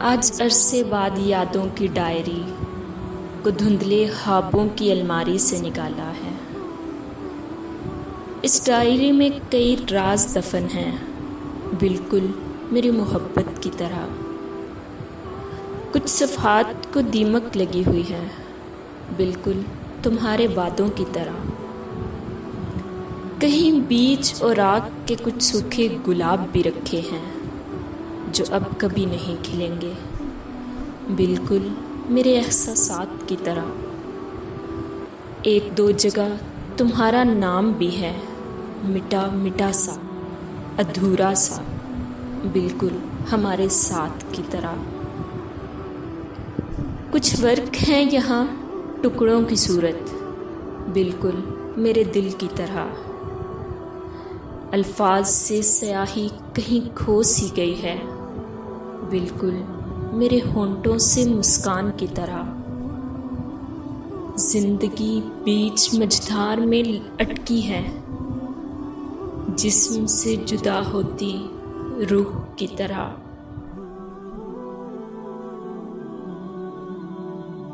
آج عرصے بعد یادوں کی ڈائری کو دھندلے خوابوں کی الماری سے نکالا ہے۔ اس ڈائری میں کئی راز دفن ہیں، بالکل میری محبت کی طرح۔ کچھ صفحات کو دیمک لگی ہوئی ہے، بالکل تمہارے وعدوں کی طرح۔ کہیں بیج اور راکھ کے کچھ سوکھے گلاب بھی رکھے ہیں جو اب کبھی نہیں کھلیں گے، بالکل میرے احساسات کی طرح۔ ایک دو جگہ تمہارا نام بھی ہے، مٹا مٹا سا، ادھورا سا، بالکل ہمارے ساتھ کی طرح۔ کچھ ورق ہیں یہاں ٹکڑوں کی صورت، بالکل میرے دل کی طرح۔ الفاظ سے سیاہی کہیں کھو سی گئی ہے، بالکل میرے ہونٹوں سے مسکان کی طرح۔ زندگی بیچ مجھدار میں اٹکی ہے، جسم سے جدا ہوتی روح کی طرح۔